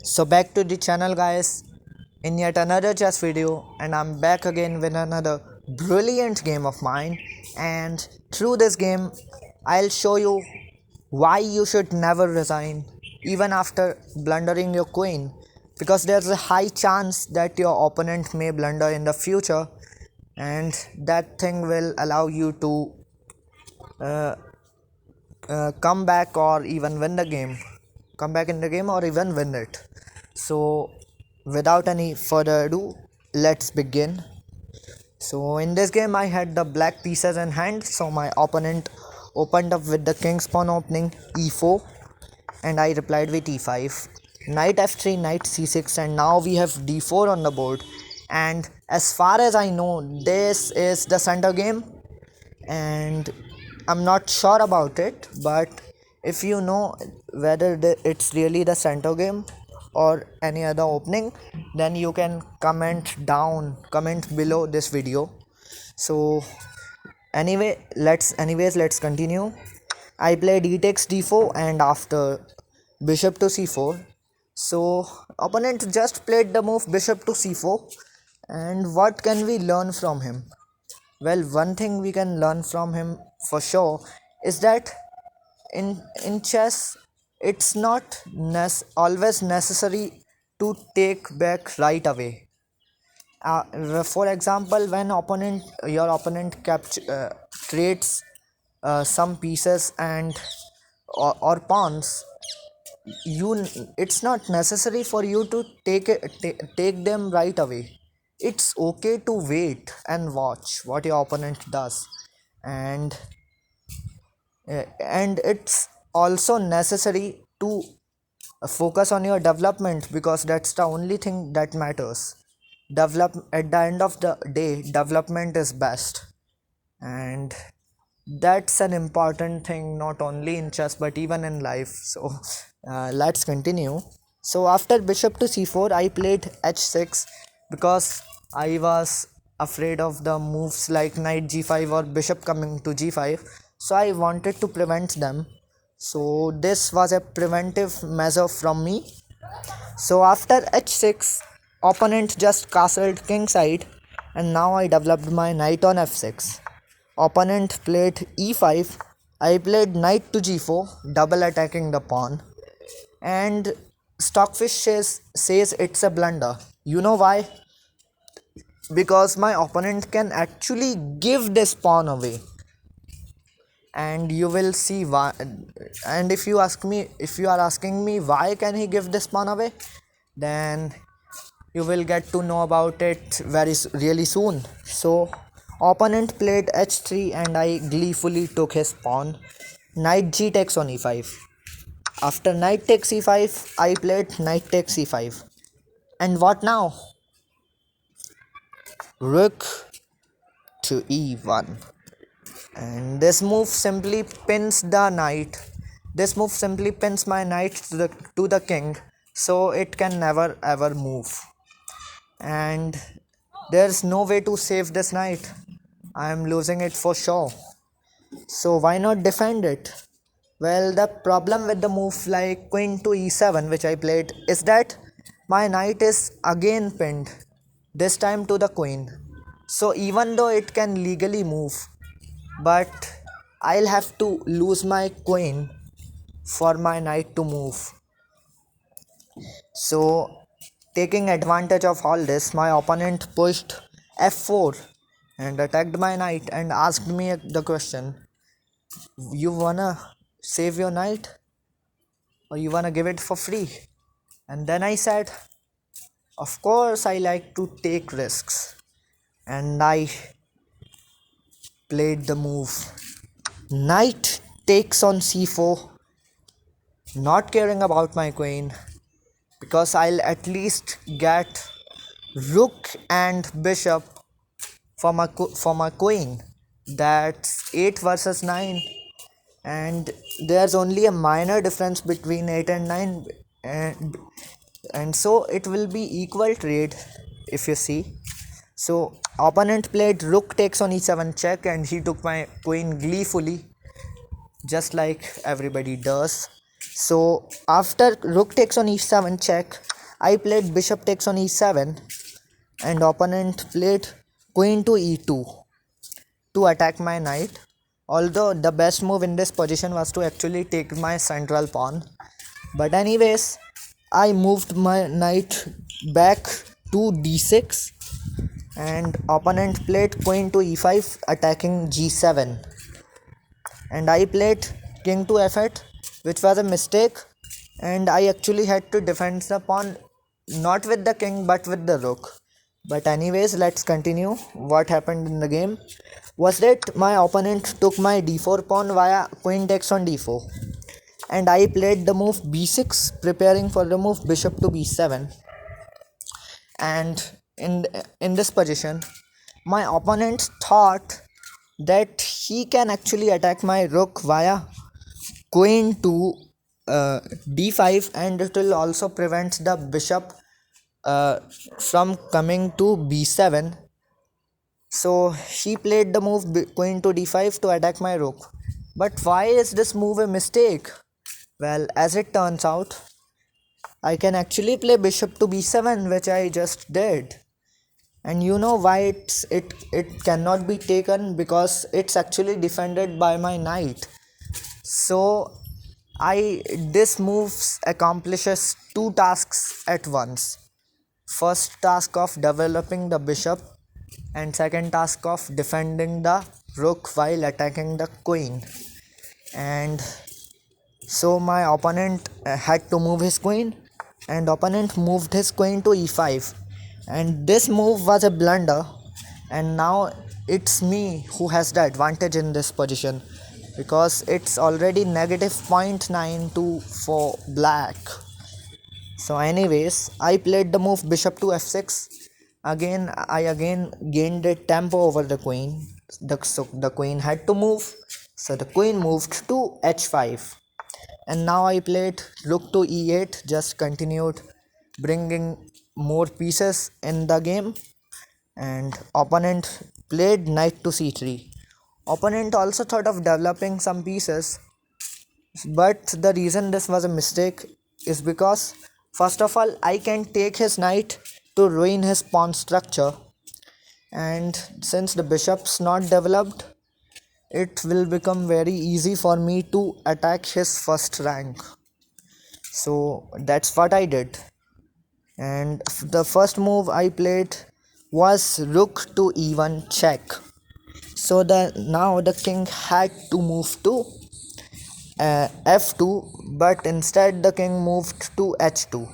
So back to the channel guys, in yet another chess video, and I'm back again with another brilliant game of mine. And through this game I'll show you why you should never resign even after blundering your queen, because there's a high chance that your opponent may blunder in the future, and that thing will allow you to uh, come back or even win the game, come back in the game or even win it. So without any further ado, let's begin. So in this game I had the black pieces in hand, so my opponent opened up with the king's pawn opening e4, and I replied with e5, knight f3, knight c6, and now we have d4 on the board. And as far as I know, this is the center game, and I'm not sure about it, but if you know whether it's really the center game or any other opening, then you can comment below this video. So let's continue. I played e takes d4, and after bishop to c4, so opponent just played the move bishop to c4. And what can we learn from him? Well, one thing we can learn from him for sure is that in chess it's not always necessary to take back right away. For example, when your opponent trades some pieces and or pawns, it's not necessary for you to take them right away. It's okay to wait and watch what your opponent does, and it's also necessary to focus on your development, because that's the only thing that matters. At the end of the day, development is best, and that's an important thing not only in chess but even in life. So let's continue. So after bishop to c4 I played h6, because I was afraid of the moves like knight g5 or bishop coming to g5, so I wanted to prevent them. So this was a preventive measure from me. So after h6, opponent just castled kingside, and now I developed my knight on f6. Opponent played e5, I played knight to g4, double attacking the pawn, and Stockfish says it's a blunder. You know why? Because my opponent can actually give this pawn away, and you will see why. And if you are asking me why can he give this pawn away, then you will get to know about it really soon. So opponent played h3, and I gleefully took his pawn. Knight g takes on e5. After knight takes e5, I played knight takes e5. And what now? Rook to e1. And this move simply pins my knight to the king, so it can never ever move. And there's no way to save this knight. I am losing it for sure. So why not defend it? Well, the problem with the move like queen to e7 which I played is that my knight is again pinned, this time to the queen. So even though it can legally move, but I'll have to lose my queen for my knight to move. So taking advantage of all this, my opponent pushed f4 and attacked my knight and asked me the question, you wanna save your knight or you wanna give it for free? And then I said, of course I like to take risks, and I played the move knight takes on c4, not caring about my queen, because I'll at least get rook and bishop for my queen. That's 8 versus 9, and there's only a minor difference between 8 and 9, and so it will be equal trade if you see. So opponent played rook takes on e7 check, and he took my queen gleefully, just like everybody does. So after rook takes on e7 check, I played bishop takes on e7 and opponent played queen to e2 to attack my knight. Although the best move in this position was to actually take my central pawn. But anyways, I moved my knight back to d6 and opponent played queen to e5 attacking g7 and I played king to f8, which was a mistake, and I actually had to defend the pawn not with the king but with the rook. But anyways, let's continue. What happened in the game was that my opponent took my d4 pawn via queen takes on d4 and I played the move b6 preparing for the move bishop to b7, and in this position my opponent thought that he can actually attack my rook via queen to d5 and it will also prevent the bishop uh, from coming to b7. So he played the move queen to d5 to attack my rook. But why is this move a mistake? Well, as it turns out, I can actually play bishop to b7, which I just did. And you know why it cannot be taken, because it's actually defended by my knight. So I this moves accomplishes two tasks at once. First task of developing the bishop and second task of defending the rook while attacking the queen. And so my opponent had to move his queen and opponent moved his queen to e5, and this move was a blunder, and now it's me who has the advantage in this position because it's already negative 0.92 for black. So anyways, I played the move bishop to f6. I again gained a tempo over the queen. So the queen had to move. So the queen moved to h5. And now I played rook to e8, just continued bringing more pieces in the game. And opponent played knight to c3. Opponent also thought of developing some pieces, but the reason this was a mistake is because first of all I can take his knight to ruin his pawn structure, and since the bishop's not developed, it will become very easy for me to attack his first rank. So that's what I did, and the first move I played was rook to e1 check. So now the king had to move to f2, but instead the king moved to h2,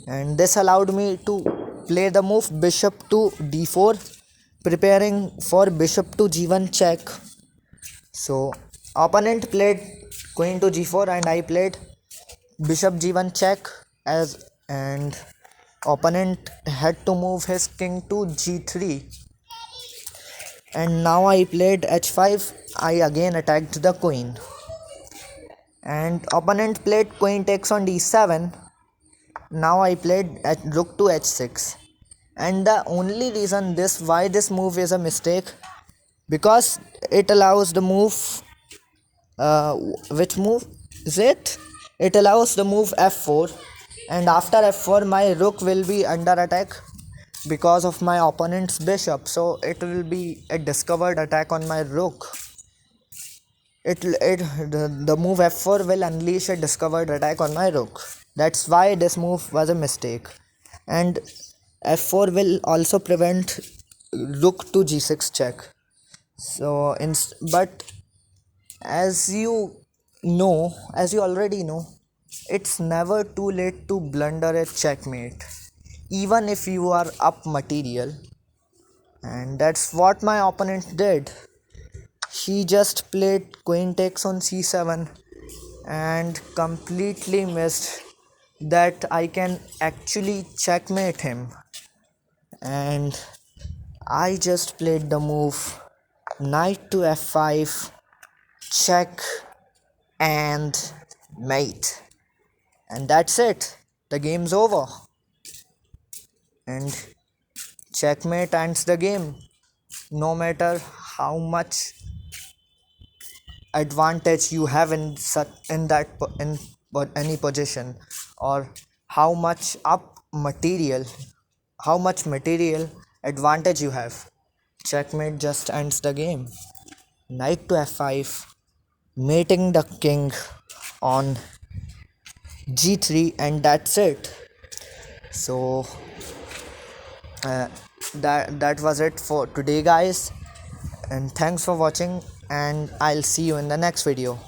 and this allowed me to play the move bishop to d4 preparing for bishop to g1 check. So opponent played queen to g4 and I played bishop g1 check, as and opponent had to move his king to g3, and now I played h5. I again attacked the queen, and opponent played queen takes on d7. Now I played at rook to h6, and the only reason why this move is a mistake, because it allows the move which move is it? It allows the move f4, and after f4 my rook will be under attack because of my opponent's bishop, so it will be a discovered attack on my rook. The move f4 will unleash a discovered attack on my rook. That's why this move was a mistake. And f4 will also prevent rook to g6 check. So but as you already know, it's never too late to blunder a checkmate, even if you are up material. And that's what my opponent did. He just played queen takes on c7 and completely missed that I can actually checkmate him. And I just played the move knight to f5, check, and mate. And that's it. The game's over. And checkmate ends the game. No matter how much advantage you have in any position, or how much material advantage you have. Checkmate just ends the game. Knight to f5, mating the king on g3, and that's it. So that was it for today, guys, and thanks for watching, and I'll see you in the next video.